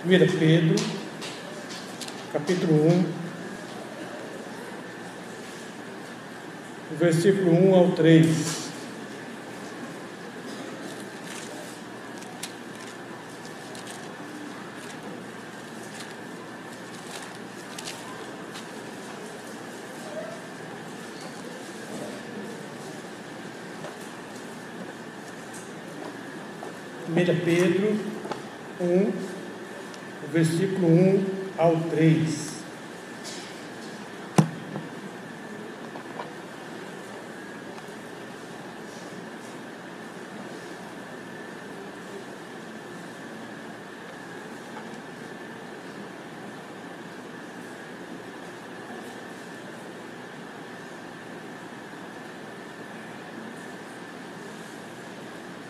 1 Pedro, capítulo 1, versículo 1 ao 3. Pedro 1, versículo 1 ao 3.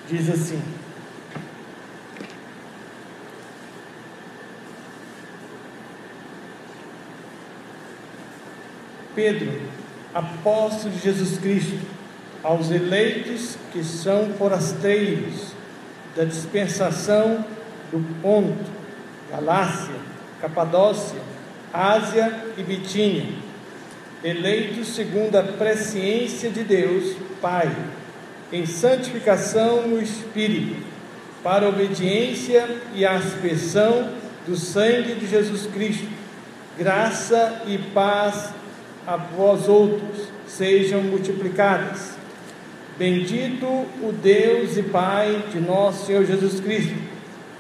Diz assim: Pedro, apóstolo de Jesus Cristo, aos eleitos que são forasteiros da dispensação do Ponto, Galácia, Capadócia, Ásia e Bitínia, eleitos segundo a presciência de Deus, Pai, em santificação no Espírito, para a obediência e a aspersão do sangue de Jesus Cristo, graça e paz a vós outros sejam multiplicadas. Bendito o Deus e Pai de nosso Senhor Jesus Cristo,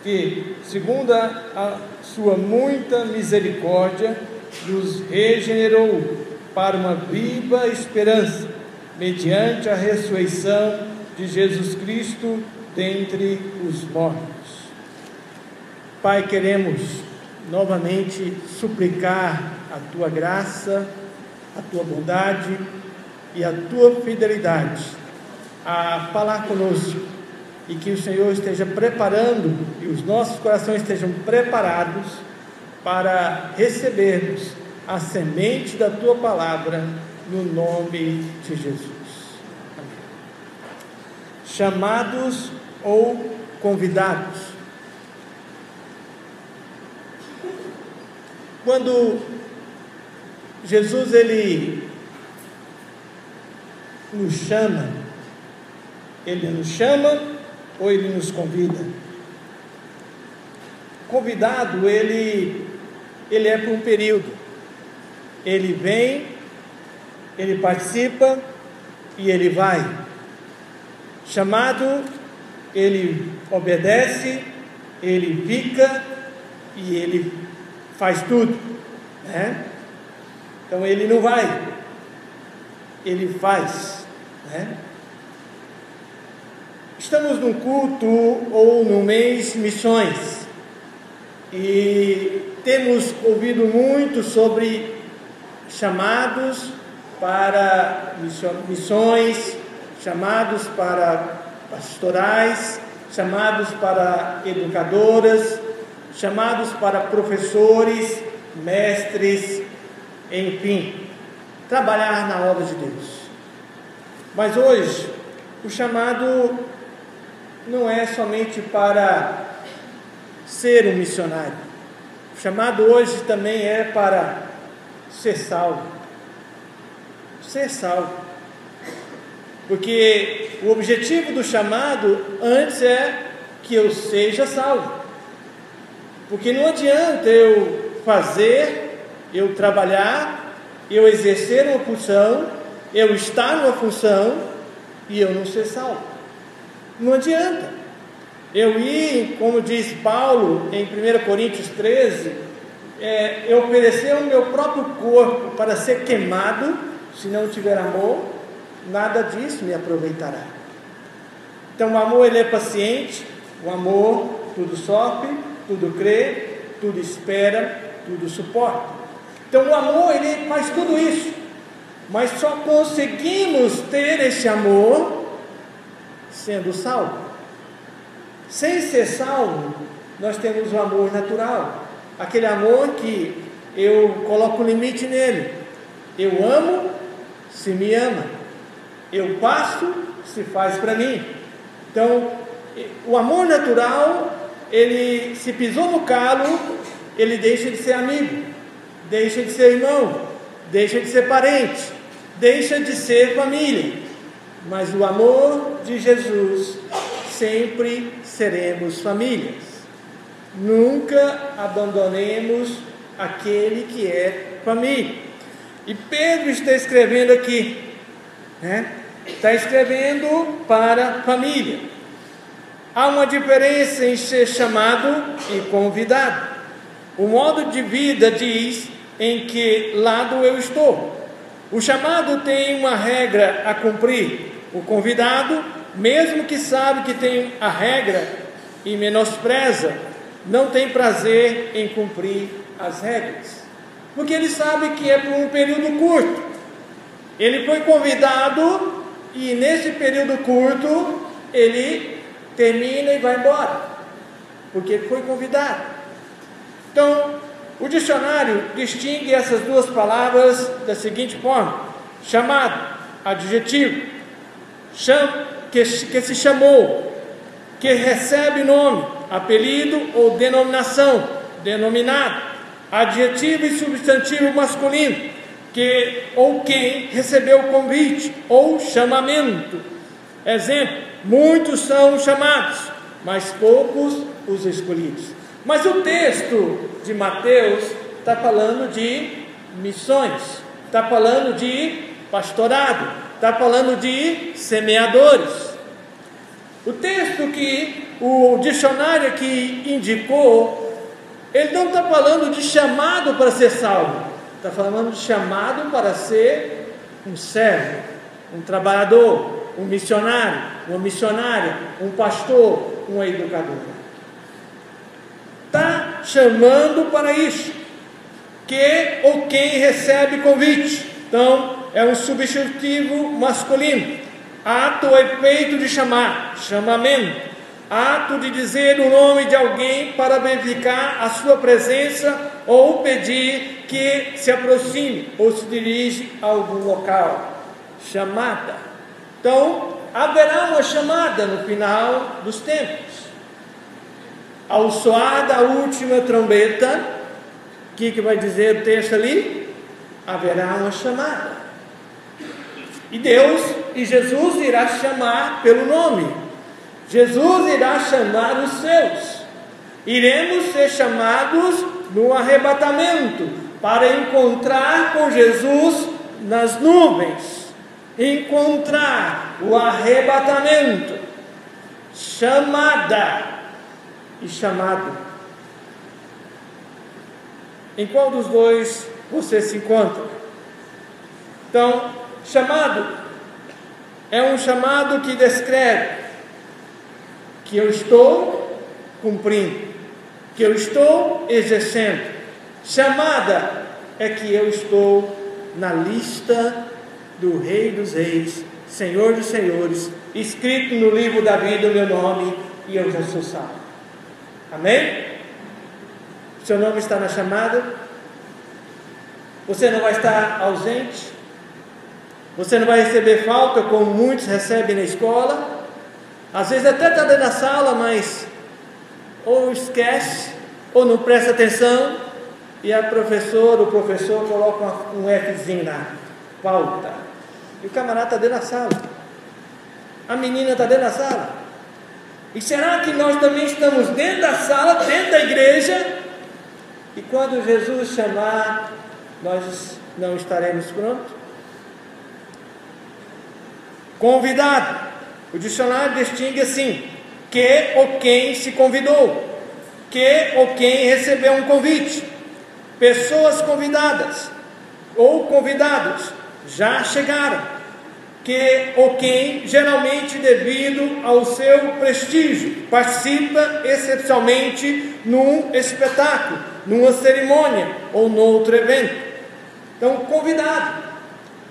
que, segundo a sua muita misericórdia, nos regenerou para uma viva esperança, mediante a ressurreição de Jesus Cristo dentre os mortos. Pai, queremos novamente suplicar a Tua graça, a Tua bondade e a Tua fidelidade a falar conosco, e que o Senhor esteja preparando e os nossos corações estejam preparados para recebermos a semente da Tua palavra, no nome de Jesus. Amém. Chamados ou convidados. Quando Jesus ele nos chama ou ele nos convida? Convidado, ele é por um período. Ele vem, ele participa e ele vai. Chamado, ele obedece, ele fica e ele faz tudo, né? Então ele não vai, ele faz, né? Estamos num culto ou no mês missões e temos ouvido muito sobre chamados para missões, chamados para pastorais, chamados para educadoras, chamados para professores, mestres, enfim, trabalhar na obra de Deus. Mas hoje, o chamado não é somente para ser um missionário. O chamado hoje também é para ser salvo. Ser salvo. Porque o objetivo do chamado antes é que eu seja salvo. Porque não adianta eu fazer, eu trabalhar, eu exercer uma função, eu estar numa função e eu não ser salvo. Não adianta. Eu ir, como diz Paulo em 1 Coríntios 13, eu oferecer o meu próprio corpo para ser queimado, se não tiver amor, nada disso me aproveitará. Então o amor ele é paciente, o amor tudo sofre, tudo crê, tudo espera, tudo suporta. Então o amor ele faz tudo isso, mas só conseguimos ter esse amor sendo salvo. Sem ser salvo, nós temos o amor natural, aquele amor que eu coloco limite nele. Eu amo se me ama, eu passo se faz para mim. Então o amor natural ele se pisou no calo, ele deixa de ser amigo, deixa de ser irmão, deixa de ser parente, deixa de ser família. Mas o amor de Jesus, sempre seremos famílias. Nunca abandonemos aquele que é família. E Pedro está escrevendo aqui, está escrevendo para a família. Há uma diferença em ser chamado e convidado. O modo de vida diz em que lado eu estou. O chamado tem uma regra a cumprir. O convidado, mesmo que sabe que tem a regra e menospreza, não tem prazer em cumprir as regras, porque ele sabe que é por um período curto. Ele foi convidado e nesse período curto ele termina e vai embora, porque ele foi convidado. Então, o dicionário distingue essas duas palavras da seguinte forma: chamado, adjetivo, que se chamou, que recebe nome, apelido ou denominação, denominado, adjetivo e substantivo masculino, que ou quem recebeu o convite ou chamamento. Exemplo: muitos são chamados, mas poucos os escolhidos. Mas o texto de Mateus está falando de missões, está falando de pastorado, está falando de semeadores. O texto que o dicionário aqui indicou, ele não está falando de chamado para ser salvo, está falando de chamado para ser um servo, um trabalhador, um missionário, uma missionária, um pastor, uma educadora. Está chamando para isso, que ou quem recebe convite. Então, é um substantivo masculino. Ato ou efeito de chamar, chamamento. Ato de dizer o nome de alguém para verificar a sua presença ou pedir que se aproxime ou se dirige a algum local. Chamada. Então, haverá uma chamada no final dos tempos. Ao soar da última trombeta, o que vai dizer o texto ali? Haverá uma chamada. E Deus e Jesus irá chamar pelo nome. Jesus irá chamar os seus. Iremos ser chamados no arrebatamento para encontrar com Jesus nas nuvens. Encontrar o arrebatamento. Chamada e chamado. Em qual dos dois você se encontra? Então, chamado é um chamado que descreve que eu estou cumprindo, que eu estou exercendo. Chamada é que eu estou na lista do Rei dos Reis, Senhor dos Senhores, escrito no livro da vida o meu nome, e eu já sou salvo. Amém? O seu nome está na chamada. Você não vai estar ausente. Você não vai receber falta como muitos recebem na escola. Às vezes até está dentro da sala, mas ou esquece, ou não presta atenção, e a professora, o professor coloca um Fzinho na falta. E o camarada está dentro da sala. A menina está dentro da sala. E será que nós também estamos dentro da sala, dentro da igreja? E quando Jesus chamar, nós não estaremos prontos? Convidado. O dicionário distingue assim: que ou quem se convidou, que ou quem recebeu um convite. Pessoas convidadas ou convidados já chegaram. Que ou quem, geralmente devido ao seu prestígio, participa excepcionalmente num espetáculo, numa cerimônia ou noutro evento. Então, convidado.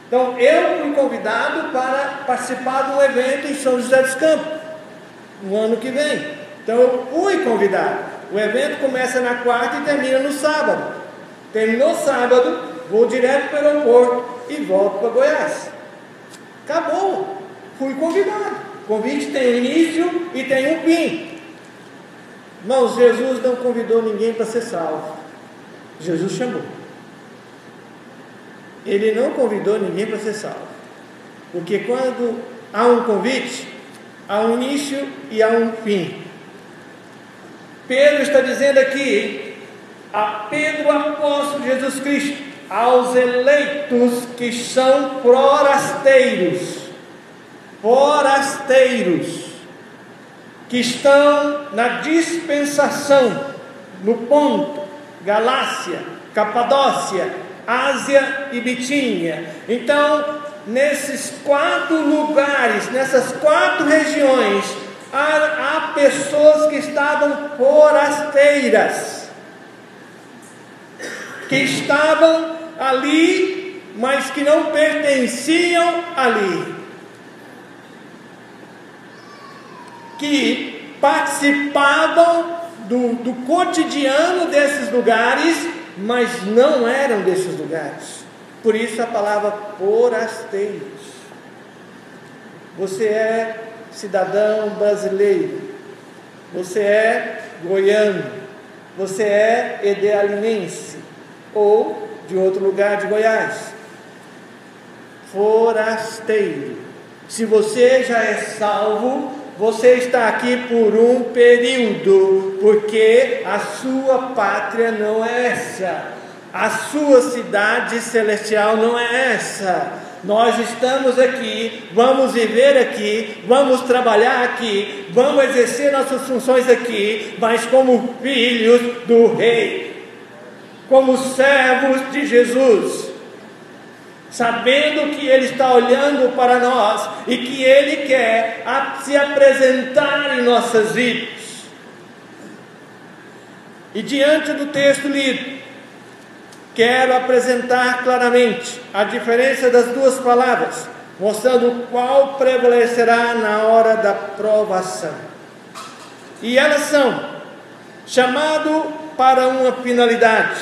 Então, eu fui convidado para participar de um evento em São José dos Campos, no ano que vem. Então, eu fui convidado. O evento começa na quarta e termina no sábado. Terminou sábado, vou direto para o aeroporto e volto para Goiás. Acabou, fui convidado. O convite tem um início e tem um fim. Irmãos, Jesus não convidou ninguém para ser salvo. Jesus chamou. Ele não convidou ninguém para ser salvo. Porque quando há um convite, há um início e há um fim. Pedro está dizendo aqui, a Pedro, apóstolo de Jesus Cristo, aos eleitos que são forasteiros, que estão na dispensação, no Ponto, Galácia, Capadócia, Ásia e Bitínia. Então, nesses 4 lugares, nessas 4 regiões, há pessoas que estavam forasteiras, que estavam ali, mas que não pertenciam ali, que participavam do cotidiano desses lugares, mas não eram desses lugares. Por isso a palavra forasteiros. Você é cidadão brasileiro, você é goiano, você é edealinense ou de outro lugar de Goiás. Forasteiro. Se você já é salvo, você está aqui por um período, porque a sua pátria não é essa, a sua cidade celestial não é essa. Nós estamos aqui, vamos viver aqui, vamos trabalhar aqui, vamos exercer nossas funções aqui, mas como filhos do Rei, como servos de Jesus, sabendo que Ele está olhando para nós e que Ele quer se apresentar em nossas vidas. E diante do texto lido, quero apresentar claramente a diferença das duas palavras, mostrando qual prevalecerá na hora da provação. E elas são chamado para uma finalidade.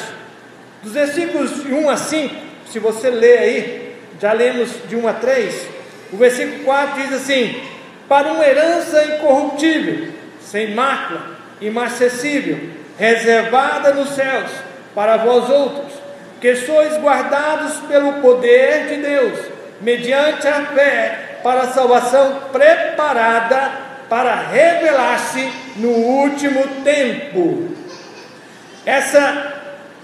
Dos versículos de 1 a 5, se você ler aí, já lemos de 1 a 3, o versículo 4 diz assim: para uma herança incorruptível, sem mácula, imarcessível, reservada nos céus, para vós outros, que sois guardados pelo poder de Deus, mediante a fé, para a salvação preparada para revelar-se no último tempo. Essa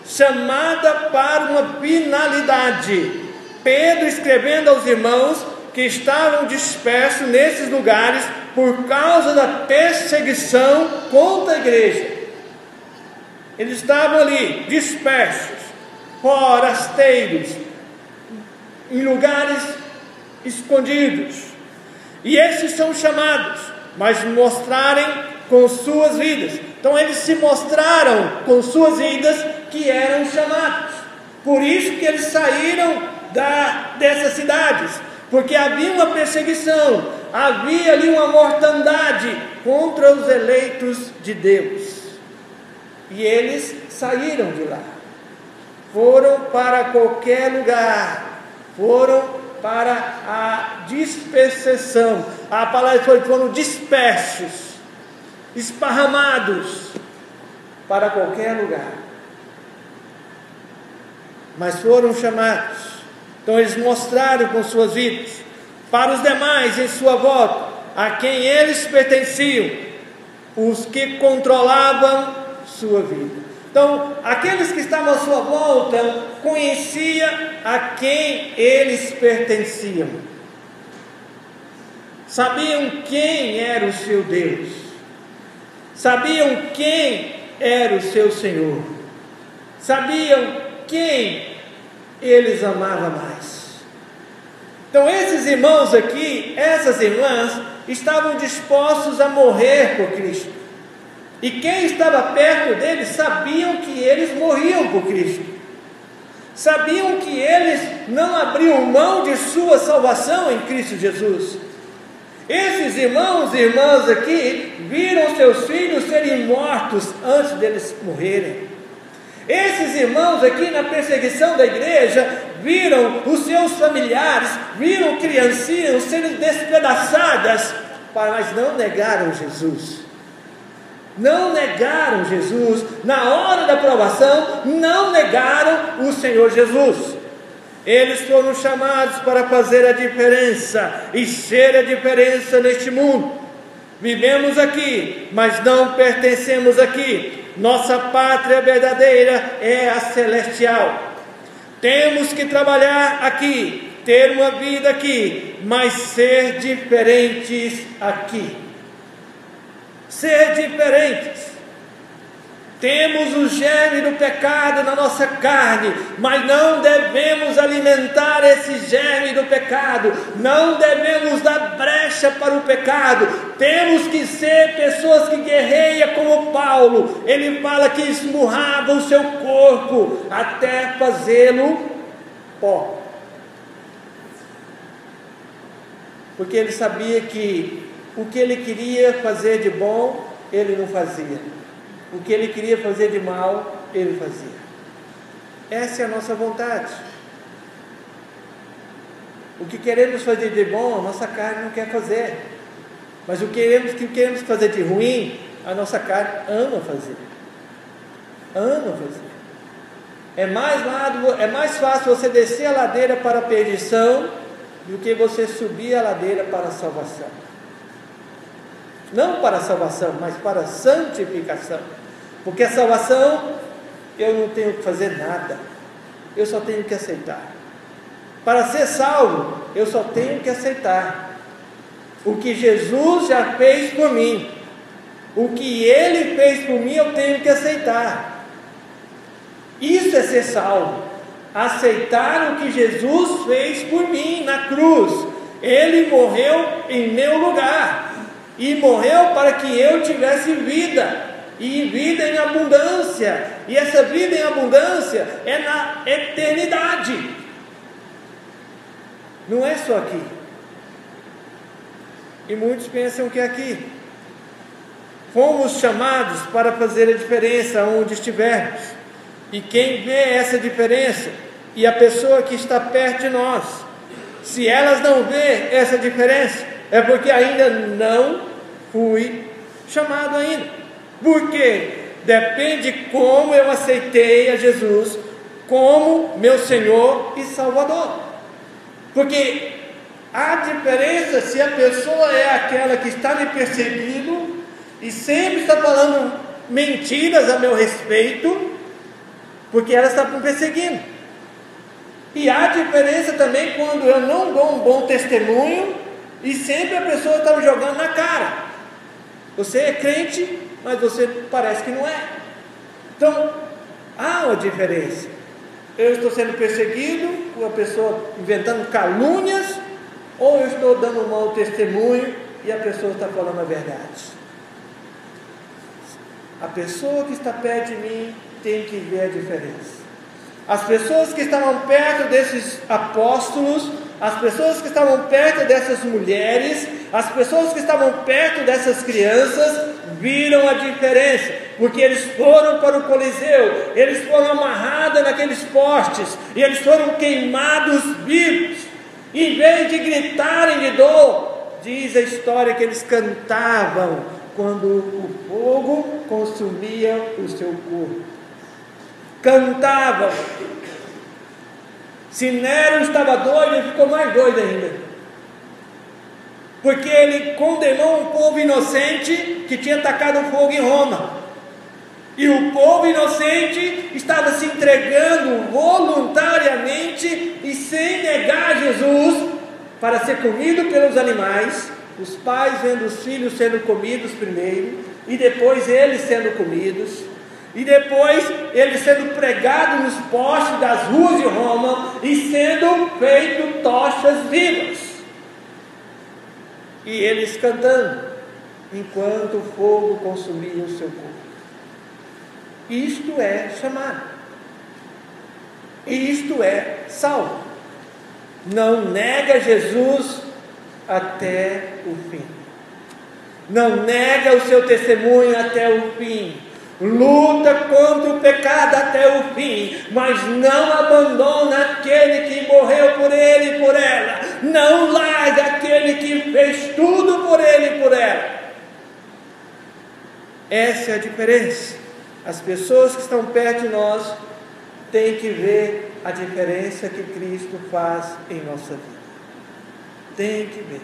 chamada para uma finalidade. Pedro escrevendo aos irmãos que estavam dispersos nesses lugares por causa da perseguição contra a igreja. Eles estavam ali dispersos, forasteiros, em lugares escondidos. E esses são chamados, mas mostrarem com suas vidas. Então eles se mostraram com suas vidas que eram chamados. Por isso que eles saíram dessas cidades, porque havia uma perseguição, havia ali uma mortandade contra os eleitos de Deus. E eles saíram de lá, foram para qualquer lugar, foram para a dispersação. A palavra foi: foram dispersos, esparramados para qualquer lugar, mas foram chamados. Então eles mostraram com suas vidas para os demais em sua volta a quem eles pertenciam, os que controlavam sua vida. Então aqueles que estavam à sua volta conheciam a quem eles pertenciam, sabiam quem era o seu Deus, sabiam quem era o seu Senhor, sabiam quem eles amavam mais. Então esses irmãos aqui, essas irmãs, estavam dispostos a morrer por Cristo. E quem estava perto deles sabiam que eles morriam por Cristo, sabiam que eles não abriam mão de sua salvação em Cristo Jesus. Esses irmãos e irmãs aqui viram seus filhos serem mortos antes deles morrerem. Esses irmãos aqui na perseguição da igreja viram os seus familiares, viram criancinhas serem despedaçadas, mas não negaram Jesus. não negaram Jesus, na hora da provação, não negaram o Senhor Jesus. Eles foram chamados para fazer a diferença e ser a diferença neste mundo. Vivemos aqui, mas não pertencemos aqui. Nossa pátria verdadeira é a celestial. Temos que trabalhar aqui, ter uma vida aqui, mas ser diferentes aqui. Ser diferentes. Temos o germe do pecado na nossa carne, mas não devemos alimentar esse germe do pecado, não devemos dar brecha para o pecado. Temos que ser pessoas que guerreiam como Paulo. Ele fala que esmurrava o seu corpo até fazê-lo pó, porque ele sabia que o que ele queria fazer de bom, ele não fazia. O que ele queria fazer de mal, ele fazia. Essa é a nossa vontade. O que queremos fazer de bom, a nossa carne não quer fazer. Mas o que queremos fazer de ruim, a nossa carne ama fazer. Ama fazer. É mais fácil você descer a ladeira para a perdição do que você subir a ladeira para a salvação. Não para a salvação, mas para a santificação. Porque a salvação, eu não tenho que fazer nada, eu só tenho que aceitar. Para ser salvo, eu só tenho que aceitar o que Jesus já fez por mim. O que Ele fez por mim, eu tenho que aceitar. Isso é ser salvo. Aceitar o que Jesus fez por mim na cruz. Ele morreu em meu lugar, e morreu para que eu tivesse vida, e vida em abundância. E essa vida em abundância é na eternidade, não é só aqui. E muitos pensam que é aqui. Fomos chamados para fazer a diferença onde estivermos. E quem vê essa diferença, e a pessoa que está perto de nós, se elas não vê essa diferença, é porque ainda não fui chamado ainda. Porque depende como eu aceitei a Jesus como meu Senhor e Salvador. Porque a diferença se a pessoa é aquela que está me perseguindo e sempre está falando mentiras a meu respeito, porque ela está me perseguindo. E há diferença também quando eu não dou um bom testemunho e sempre a pessoa está me jogando na cara. Você é crente, mas você parece que não é. Então, há uma diferença. Eu estou sendo perseguido, uma pessoa inventando calúnias, ou eu estou dando um mau testemunho e a pessoa está falando a verdade. A pessoa que está perto de mim tem que ver a diferença. As pessoas que estavam perto desses apóstolos, as pessoas que estavam perto dessas mulheres, as pessoas que estavam perto dessas crianças, viram a diferença, porque eles foram para o Coliseu, eles foram amarrados naqueles postes, e eles foram queimados vivos. Em vez de gritarem de dor, diz a história que eles cantavam quando o fogo consumia o seu corpo. Cantavam. Se Nero estava doido, ele ficou mais doido ainda, porque ele condenou um povo inocente que tinha tacado fogo em Roma, e o povo inocente estava se entregando voluntariamente e sem negar Jesus para ser comido pelos animais, os pais vendo os filhos sendo comidos primeiro, e depois eles sendo comidos, e depois ele sendo pregado nos postes das ruas de Roma e sendo feito tochas vivas, e eles cantando enquanto o fogo consumia o seu corpo. Isto é chamado, isto é salvo. Não nega Jesus até o fim, não nega o seu testemunho até o fim, luta contra o pecado até o fim, mas não abandona aquele que morreu por ele e por ela, não larga aquele que fez tudo por ele e por ela. Essa é a diferença. As pessoas que estão perto de nós têm que ver a diferença que Cristo faz em nossa vida. Tem que ver.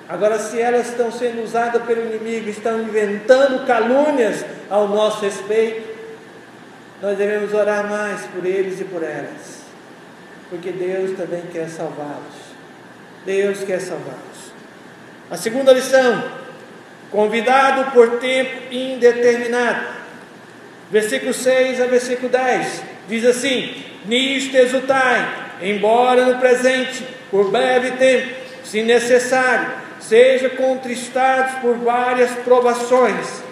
Agora, se elas estão sendo usadas pelo inimigo, estão inventando calúnias ao nosso respeito, nós devemos orar mais por eles e por elas, porque Deus também quer salvá-los. Deus quer salvá-los. A segunda lição: convidado por tempo indeterminado. Versículo 6 a versículo 10 diz assim: nisto exultai, embora no presente, por breve tempo, se necessário, seja contristados por várias provações,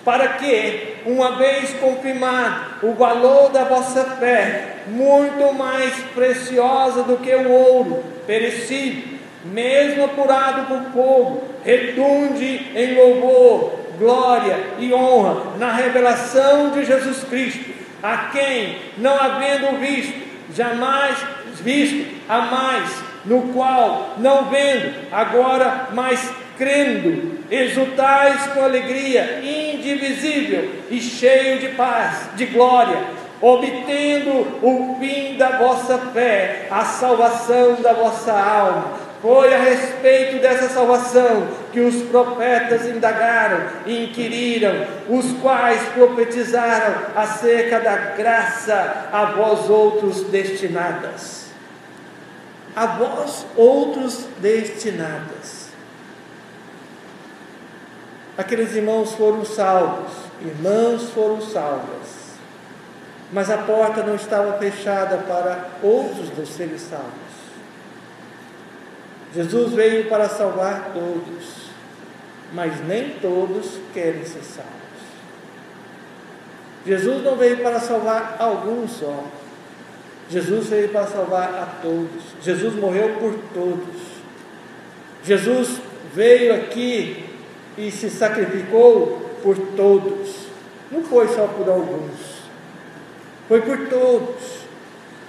para que, uma vez confirmado o valor da vossa fé, muito mais preciosa do que o ouro perecível, mesmo apurado por fogo, redunde em louvor, glória e honra na revelação de Jesus Cristo, a quem, não havendo visto, jamais visto a mais, no qual, não vendo, agora mais crendo, exultais com alegria indivisível e cheio de paz, de glória, obtendo o fim da vossa fé, a salvação da vossa alma. Foi a respeito dessa salvação que os profetas indagaram e inquiriram, os quais profetizaram acerca da graça a vós outros destinadas. A vós outros destinadas. Aqueles irmãos foram salvos, irmãs foram salvas, mas a porta não estava fechada para outros não serem salvos. Jesus veio para salvar todos, mas nem todos querem ser salvos. Jesus não veio para salvar alguns só. Jesus veio para salvar a todos. Jesus morreu por todos. Jesus veio aqui e se sacrificou por todos. Não foi só por alguns, foi por todos.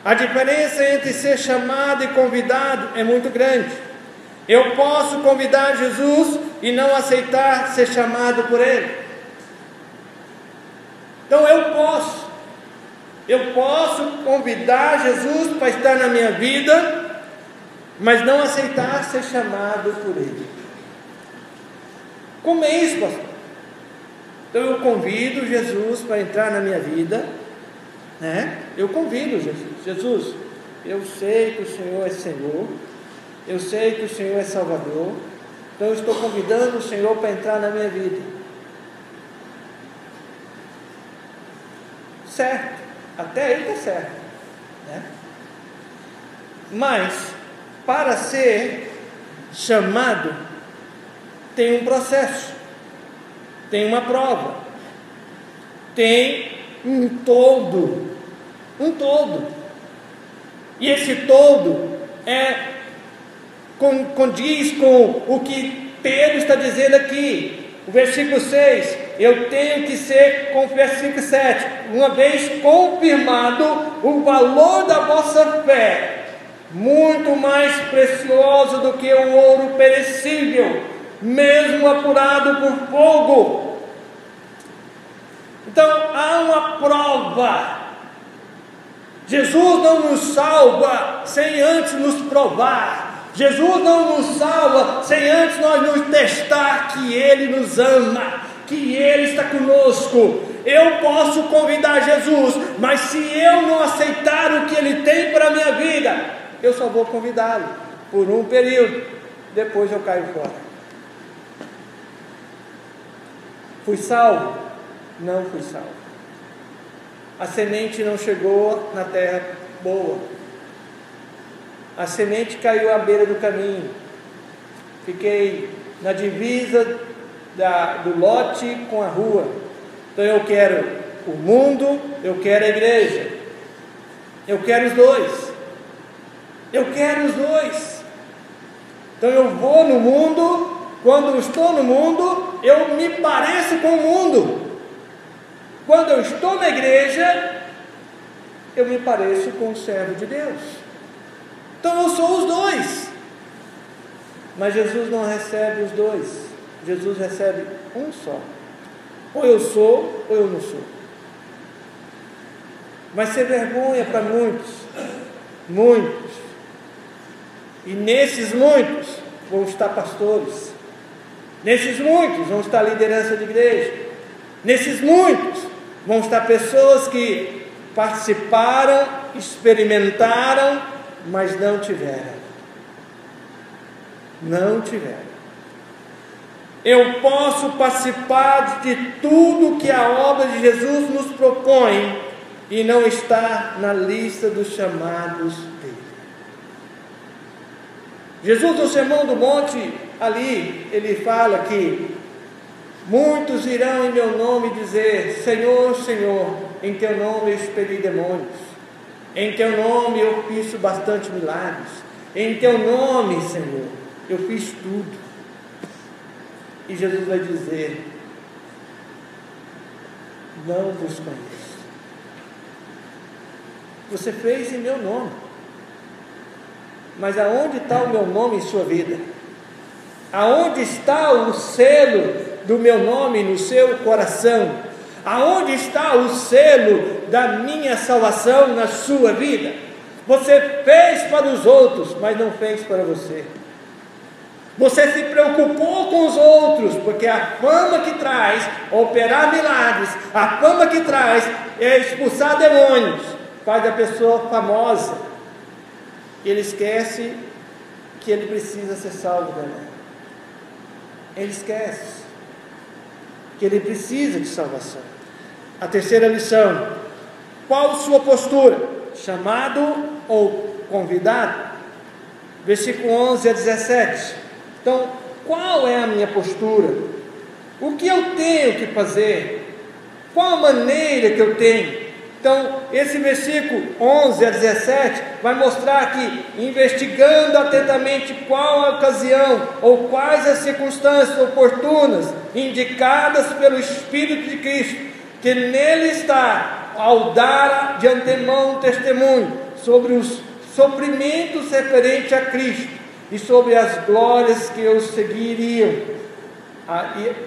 A diferença entre ser chamado e convidado é muito grande. Eu posso convidar Jesus e não aceitar ser chamado por Ele. Então eu posso convidar Jesus para estar na minha vida, mas não aceitar ser chamado por Ele. Como é isso, pastor? Então eu convido Jesus para entrar na minha vida, né? Eu convido Jesus. Jesus, eu sei que o Senhor é Senhor, eu sei que o Senhor é Salvador, então eu estou convidando o Senhor para entrar na minha vida. Certo, até aí está certo, né? Mas para ser chamado tem um processo, tem uma prova, tem um todo, e esse todo condiz com o que Pedro está dizendo aqui, o versículo 6, eu tenho que ser, com o versículo 7, uma vez confirmado o valor da vossa fé, muito mais precioso do que o ouro perecível, mesmo apurado por fogo. Então há uma prova. Jesus não nos salva sem antes nos provar. Jesus não nos salva sem antes nós nos testar que Ele nos ama, que Ele está conosco. Eu posso convidar Jesus, mas se eu não aceitar o que Ele tem para a minha vida, eu só vou convidá-lo por um período, depois eu caio fora. Fui salvo? Não fui salvo. A semente não chegou na terra boa. A semente caiu à beira do caminho. Fiquei na divisa do lote com a rua. Então eu quero o mundo, eu quero a igreja. Eu quero os dois. Eu quero os dois. Então eu vou no mundo. Quando eu estou no mundo, eu me pareço com o mundo. Quando eu estou na igreja, eu me pareço com o servo de Deus. Então eu sou os dois. Mas Jesus não recebe os dois. Jesus recebe um só. Ou eu sou, ou eu não sou. Vai ser vergonha para muitos, muitos. E nesses muitos vão estar pastores. Nesses muitos vão estar liderança de igreja. Nesses muitos vão estar pessoas que participaram, experimentaram, mas não tiveram. Não tiveram. Eu posso participar de tudo que a obra de Jesus nos propõe e não estar na lista dos chamados dele. Jesus, no Sermão do Monte, ali, ele fala que muitos irão em meu nome dizer: Senhor, Senhor, em teu nome eu expeli demônios, em teu nome eu fiz bastante milagres, em teu nome, Senhor, eu fiz tudo. E Jesus vai dizer: não vos conheço. Você fez em meu nome, mas aonde está o meu nome em sua vida? Aonde está o selo do meu nome no seu coração? Aonde está o selo da minha salvação na sua vida? Você fez para os outros, mas não fez para você. Você se preocupou com os outros, porque a fama que traz operar milagres, a fama que traz expulsar demônios, faz a pessoa famosa. Ele esquece que ele precisa ser salvo também. Ele esquece que ele precisa de salvação. A terceira lição: qual sua postura? Chamado ou convidado? Versículo 11 a 17. Então, qual é a minha postura? O que eu tenho que fazer? Qual a maneira que eu tenho? Então, esse versículo 11 a 17 vai mostrar que, investigando atentamente qual a ocasião ou quais as circunstâncias oportunas indicadas pelo Espírito de Cristo, que nele está, ao dar de antemão testemunho sobre os sofrimentos referentes a Cristo e sobre as glórias que os seguiriam.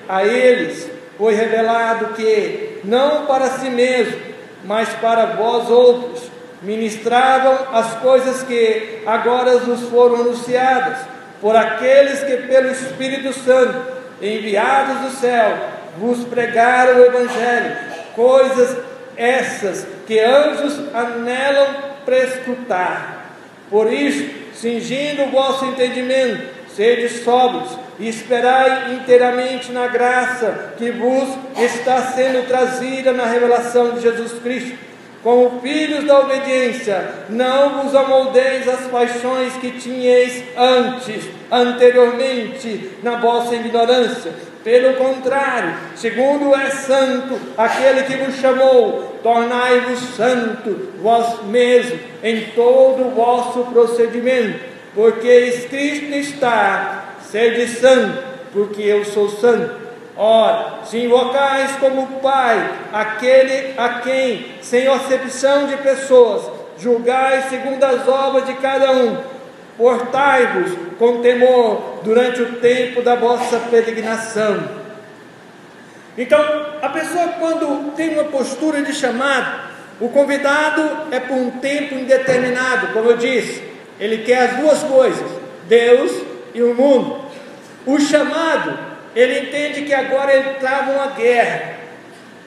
A eles foi revelado que, não para si mesmo, mas para vós outros, ministravam as coisas que agora vos foram anunciadas, por aqueles que pelo Espírito Santo, enviados do céu, vos pregaram o Evangelho, coisas essas que anjos anelam prescrutar. Por isso, cingindo o vosso entendimento, sede sóbrios e esperai inteiramente na graça que vos está sendo trazida na revelação de Jesus Cristo. Como filhos da obediência, não vos amoldeis as paixões que tinhais anteriormente, na vossa ignorância. Pelo contrário, segundo é santo aquele que vos chamou, tornai-vos santo vós mesmos em todo o vosso procedimento, porque escrito está: sede santo, porque eu sou santo. Ora, se invocais como Pai aquele a quem, sem acepção de pessoas, julgais segundo as obras de cada um, portai-vos com temor durante o tempo da vossa peregrinação. Então, a pessoa, quando tem uma postura de chamado, o convidado é por um tempo indeterminado, como eu disse, ele quer as duas coisas, Deus e o mundo. O chamado, ele entende que agora ele trava uma guerra.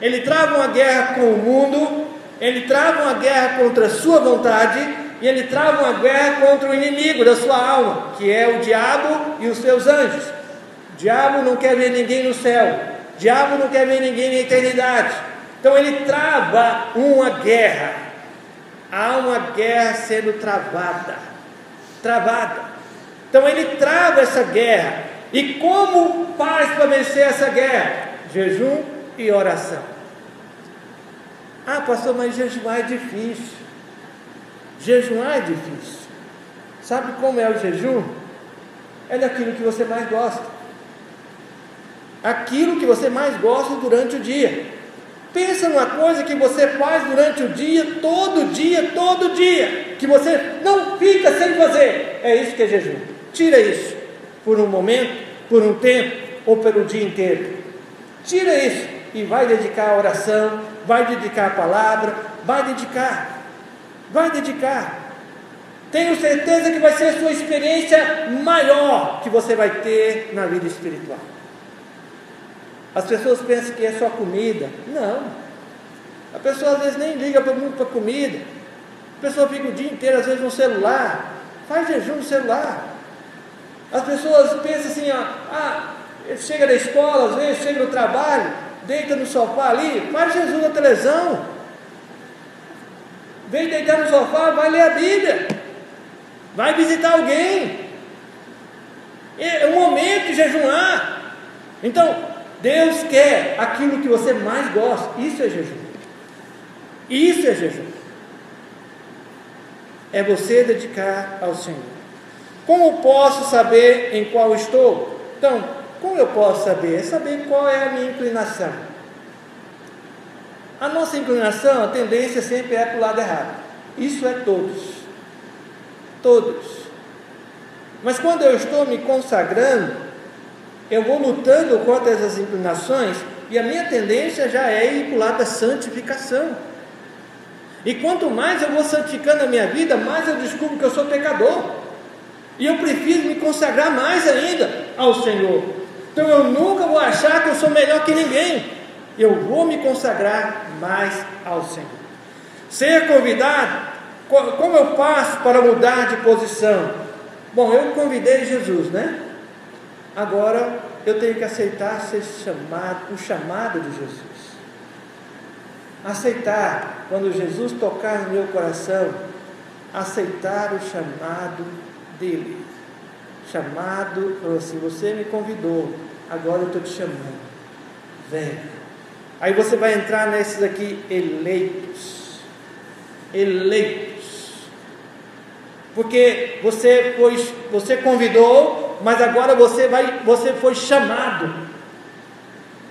Ele trava uma guerra com o mundo, ele trava uma guerra contra a sua vontade, e ele trava uma guerra contra o inimigo da sua alma, que é o diabo e os seus anjos. O diabo não quer ver ninguém no céu, o diabo não quer ver ninguém na eternidade. Então ele trava uma guerra. Há uma guerra sendo travada. Então ele trava essa guerra. E como faz para vencer essa guerra? Jejum e oração. Ah, pastor, mas jejuar é difícil. Jejuar é difícil. Sabe como é o jejum? É daquilo que você mais gosta. Aquilo que você mais gosta durante o dia. Pensa numa coisa que você faz durante o dia, todo dia, que você não fica sem fazer. É isso que é jejum. Tira isso por um momento, por um tempo ou pelo dia inteiro. Tira isso. e vai dedicar a oração, vai dedicar a palavra, vai dedicar. Tenho certeza que vai ser a sua experiência maior que você vai ter na vida espiritual. As pessoas pensam que é só comida. Não. A pessoa às vezes nem liga muito para comida. A pessoa fica o dia inteiro às vezes no celular. Faz jejum no celular. As pessoas pensam assim, chega da escola, às vezes chega no trabalho, deita no sofá ali, faz jejum na televisão. Vem deitar no sofá, vai ler a Bíblia, vai visitar alguém. É o momento de jejuar. Então, Deus quer aquilo que você mais gosta. Isso é jejum. Isso é jejum. É você dedicar ao Senhor. Como posso saber em qual estou? Então, como eu posso saber? É saber qual é a minha inclinação. A nossa inclinação, a tendência sempre é para o lado errado. Isso é todos. Mas quando eu estou me consagrando, eu vou lutando contra essas inclinações, e a minha tendência já é ir para o lado da santificação. E quanto mais eu vou santificando a minha vida, mais eu descubro que eu sou pecador. E eu prefiro me consagrar mais ainda ao Senhor. Então eu nunca vou achar que eu sou melhor que ninguém. Eu vou me consagrar mais ao Senhor. Ser convidado, como eu faço para mudar de posição? Bom, eu convidei Jesus, né? Agora eu tenho que aceitar ser chamado, o chamado de Jesus. Aceitar, quando Jesus tocar no meu coração, aceitar o chamado dele. Chamado, assim, você me convidou, agora eu estou te chamando, vem. Aí você vai entrar nesses aqui, eleitos, porque você convidou, mas agora você foi chamado.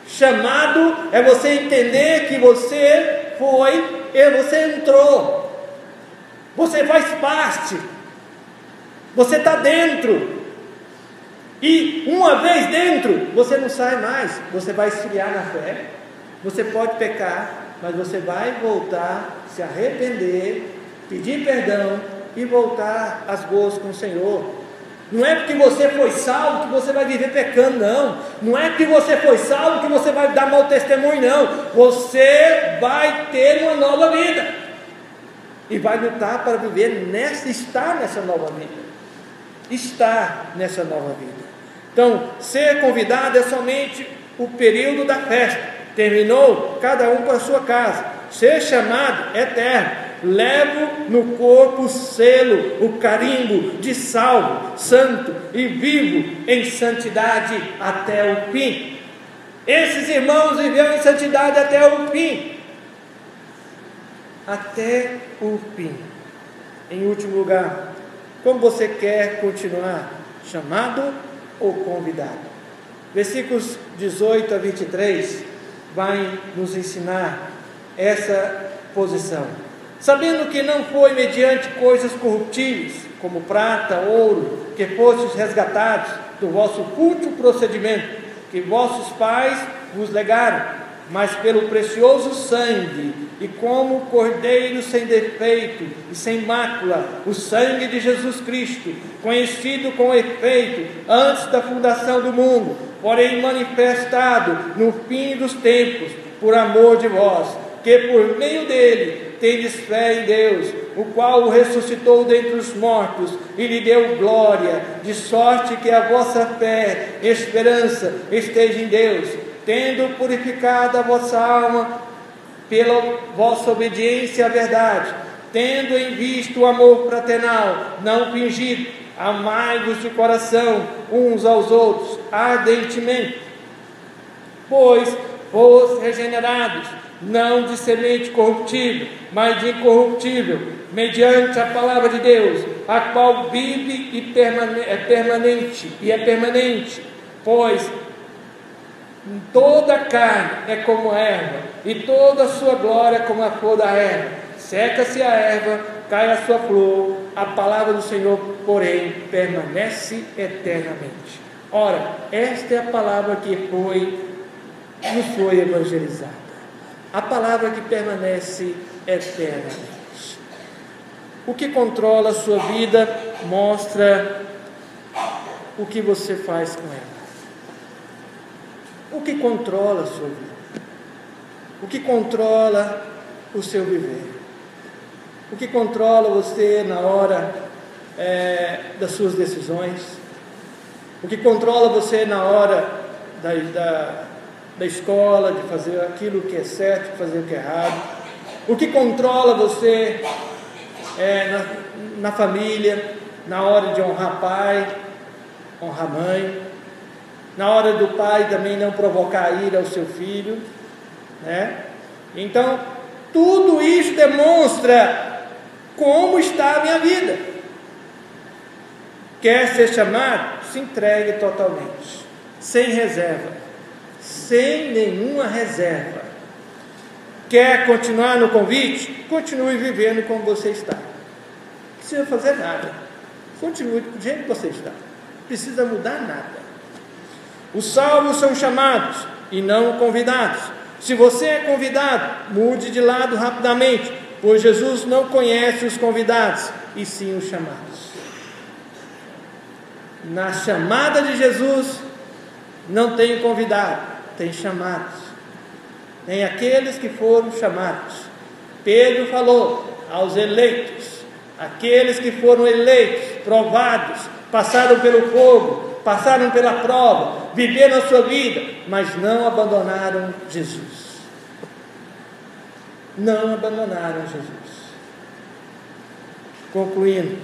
Chamado é você entender que você entrou, você faz parte, você está dentro, e uma vez dentro, você não sai mais, você vai esfriar na fé, você pode pecar, mas você vai voltar, se arrepender, pedir perdão e voltar às boas com o Senhor. Não é porque você foi salvo que você vai viver pecando, não. Não é porque você foi salvo que você vai dar mau testemunho, não. Você vai ter uma nova vida e vai lutar para estar nessa nova vida. Estar nessa nova vida. Então, ser convidado é somente o período da festa. Terminou, cada um para a sua casa. Ser chamado é eterno. Levo no corpo o selo, o carimbo de salvo, santo e vivo em santidade até o fim. Esses irmãos viveram em santidade até o fim. Até o fim. Em último lugar, como você quer continuar? Chamado ou convidado? Versículos 18 a 23 vai nos ensinar essa posição. Sabendo que não foi mediante coisas corruptíveis, como prata, ouro, que fostes resgatados do vosso fútil procedimento, que vossos pais vos legaram, mas pelo precioso sangue, e como cordeiro sem defeito e sem mácula, o sangue de Jesus Cristo, conhecido com efeito antes da fundação do mundo, porém manifestado no fim dos tempos, por amor de vós, que por meio dele tendes fé em Deus, o qual o ressuscitou dentre os mortos e lhe deu glória, de sorte que a vossa fé e esperança esteja em Deus, tendo purificado a vossa alma pela vossa obediência à verdade, tendo em vista o amor fraternal, não fingido, amai-vos de coração uns aos outros ardentemente, pois fostes regenerados, não de semente corruptível, mas de incorruptível, mediante a palavra de Deus, a qual vive e é permanente, pois toda a carne é como erva, e toda a sua glória como a flor da erva. Seca-se a erva, cai a sua flor, a palavra do Senhor, porém, permanece eternamente. Ora, esta é a palavra que foi nos foi evangelizada. A palavra que permanece eternamente. O que controla a sua vida mostra o que você faz com ela. O que controla a sua vida? O que controla o seu viver? O que controla você na hora das suas decisões? O que controla você na hora da escola, de fazer aquilo que é certo, de fazer o que é errado? O que controla você na família, na hora de honrar pai, honrar mãe, na hora do pai também não provocar a ira ao seu filho, né? Então, tudo isso demonstra como está a minha vida. Quer ser chamado? Se entregue totalmente, sem reserva, sem nenhuma reserva. Quer continuar no convite? Continue vivendo como você está. Não precisa fazer nada. Continue do jeito que você está. Não precisa mudar nada. Os salvos são chamados e não convidados. Se você é convidado, mude de lado rapidamente, pois Jesus não conhece os convidados, e sim os chamados. Na chamada de Jesus, não tem convidado, tem chamados. Tem aqueles que foram chamados. Pedro falou aos eleitos, aqueles que foram eleitos, provados, passaram pelo fogo, passaram pela prova, viveram a sua vida, mas não abandonaram Jesus. Não abandonaram Jesus. Concluindo,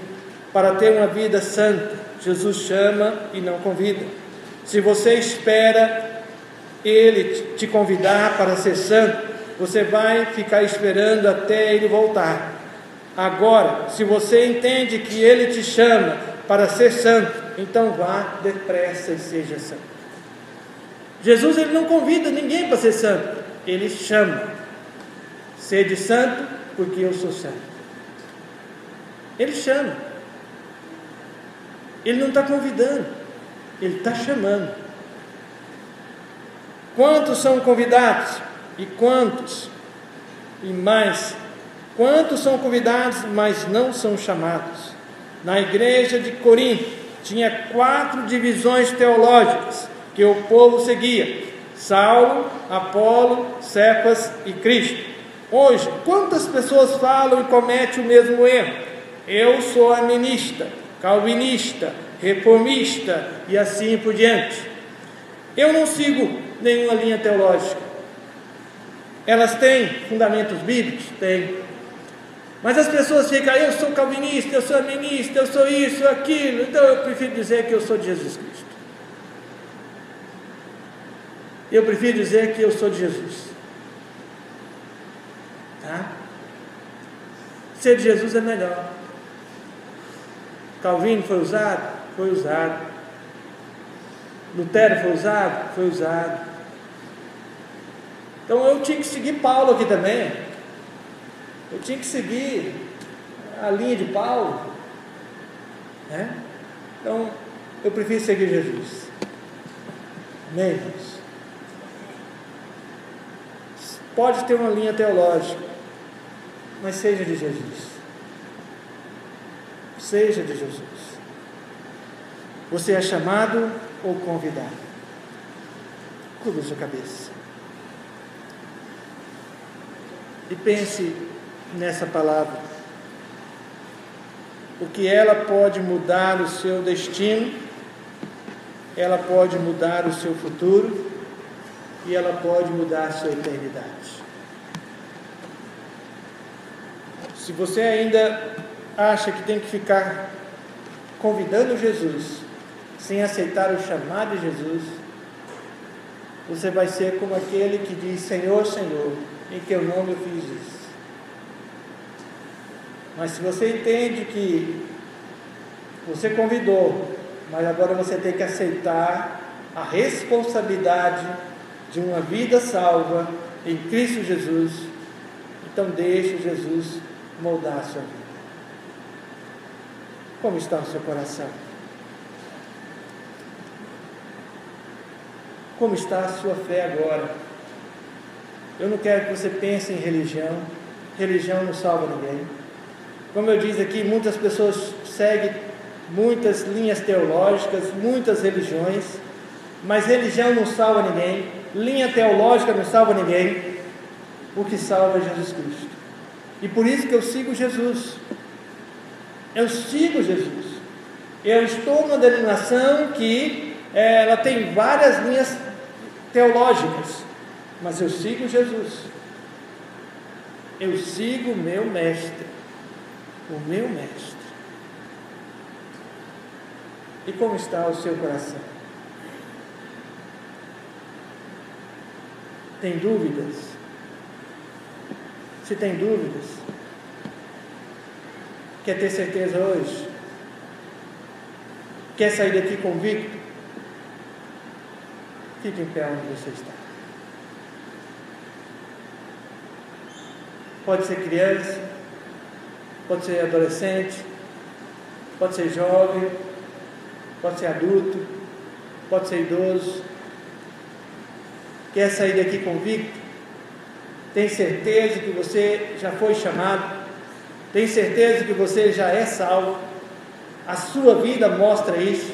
para ter uma vida santa, Jesus chama e não convida. Se você espera Ele te convidar para ser santo, você vai ficar esperando até Ele voltar. Agora, se você entende que Ele te chama para ser santo, então vá depressa e seja santo. Jesus, Ele não convida ninguém para ser santo, Ele chama. Sede santo, porque eu sou santo. Ele chama. Ele não está convidando, Ele está chamando. Quantos são convidados? E quantos? E mais, quantos são convidados, mas não são chamados? Na igreja de Corinto, tinha 4 divisões teológicas que o povo seguia: Saulo, Apolo, Cefas e Cristo. Hoje, quantas pessoas falam e cometem o mesmo erro? Eu sou arminista, calvinista, reformista e assim por diante. Eu não sigo nenhuma linha teológica. Elas têm fundamentos bíblicos? Têm. Mas as pessoas ficam: eu sou calvinista, eu sou arminista, eu sou isso, aquilo. Então eu prefiro dizer que eu sou de Jesus Cristo. Eu prefiro dizer que eu sou de Jesus. Tá? Ser de Jesus é melhor. Calvino foi usado? Foi usado. Lutero foi usado? Foi usado. Então eu tinha que seguir Paulo aqui também. Eu tinha que seguir a linha de Paulo, né? Então eu prefiro seguir Jesus. Amém, irmãos? Pode ter uma linha teológica, mas seja de Jesus. Seja de Jesus. Você é chamado ou convidado? Curva sua cabeça e pense nessa palavra, porque ela pode mudar o seu destino, ela pode mudar o seu futuro e ela pode mudar a sua eternidade. Se você ainda acha que tem que ficar convidando Jesus sem aceitar o chamado de Jesus, você vai ser como aquele que diz: Senhor, Senhor, em teu nome eu fiz isso. Mas se você entende que você convidou, mas agora você tem que aceitar a responsabilidade de uma vida salva em Cristo Jesus, então deixe Jesus moldar a sua vida. Como está o seu coração? Como está a sua fé agora? Eu não quero que você pense em religião. Religião não salva ninguém. Como eu disse aqui, muitas pessoas seguem muitas linhas teológicas, muitas religiões, mas religião não salva ninguém, linha teológica não salva ninguém. O que salva é Jesus Cristo. E por isso que eu sigo Jesus. Eu sigo Jesus. Eu estou numa denominação que ela tem várias linhas teológicas, mas eu sigo Jesus. Eu sigo o meu mestre. O meu mestre. E como está o seu coração? Tem dúvidas? Se tem dúvidas, quer ter certeza hoje? Quer sair daqui convicto? Fique em pé onde você está. Pode ser criança, pode ser adolescente, pode ser jovem, pode ser adulto, pode ser idoso. Quer sair daqui convicto? Tem certeza que você já foi chamado? Tem certeza que você já é salvo? A sua vida mostra isso.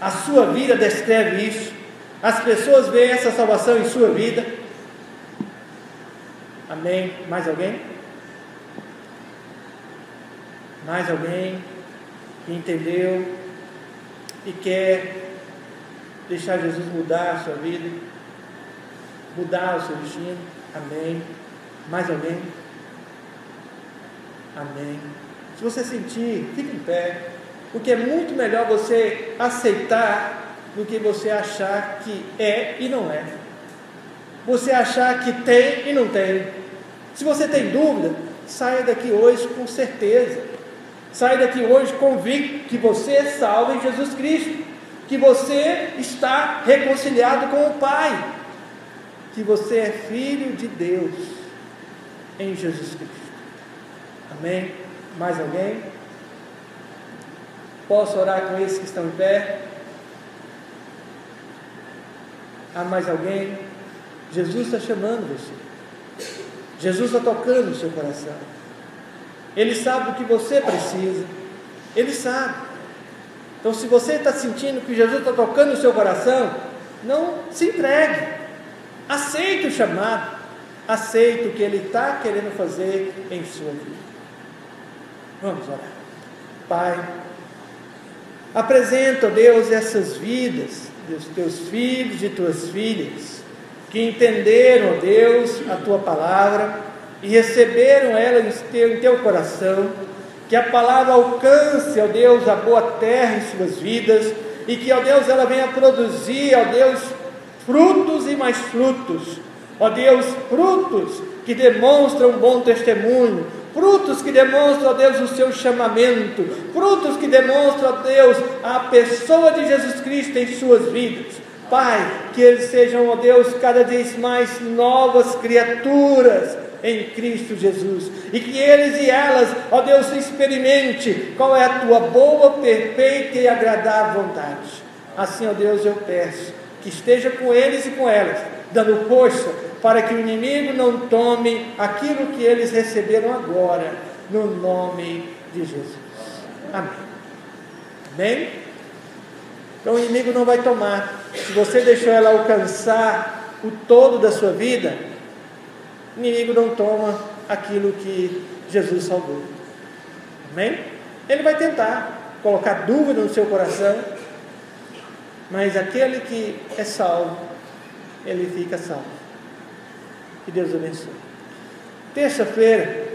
A sua vida descreve isso. As pessoas veem essa salvação em sua vida. Amém? Mais alguém? Mais alguém que entendeu e quer deixar Jesus mudar a sua vida, mudar o seu destino? Amém. Mais alguém? Amém. Se você sentir, fique em pé, porque é muito melhor você aceitar do que você achar que é e não é. Você achar que tem e não tem. Se você tem dúvida, saia daqui hoje com certeza. Saia daqui hoje convicto que você é salvo em Jesus Cristo, que você está reconciliado com o Pai, que você é filho de Deus em Jesus Cristo. Amém? Mais alguém? Posso orar com esses que estão em pé? Há mais alguém? Jesus está chamando você. Jesus está tocando no seu coração. Ele sabe o que você precisa. Ele sabe. Então, se você está sentindo que Jesus está tocando no seu coração, não se entregue. Aceite o chamado. Aceite o que Ele está querendo fazer em sua vida. Vamos orar. Pai, apresenta, Deus, essas vidas dos teus filhos e tuas filhas, que entenderam, Deus, a tua palavra e receberam ela em teu coração. Que a palavra alcance, ó Deus, a boa terra em suas vidas, e que, ó Deus, ela venha produzir, ó Deus, frutos e mais frutos, ó Deus, frutos que demonstram um bom testemunho, frutos que demonstram, ó Deus, o seu chamamento, frutos que demonstram, ó Deus, a pessoa de Jesus Cristo em suas vidas. Pai, que eles sejam, ó Deus, cada vez mais novas criaturas em Cristo Jesus, e que eles e elas, ó Deus, experimente qual é a tua boa, perfeita e agradável vontade. Assim, ó Deus, eu peço que esteja com eles e com elas, dando força para que o inimigo não tome aquilo que eles receberam agora, no nome de Jesus. Amém. Amém? Então o inimigo não vai tomar. Se você deixou ela alcançar o todo da sua vida, o inimigo não toma aquilo que Jesus salvou. Amém? Ele vai tentar colocar dúvida no seu coração, mas aquele que é salvo, ele fica salvo. Que Deus abençoe. Terça-feira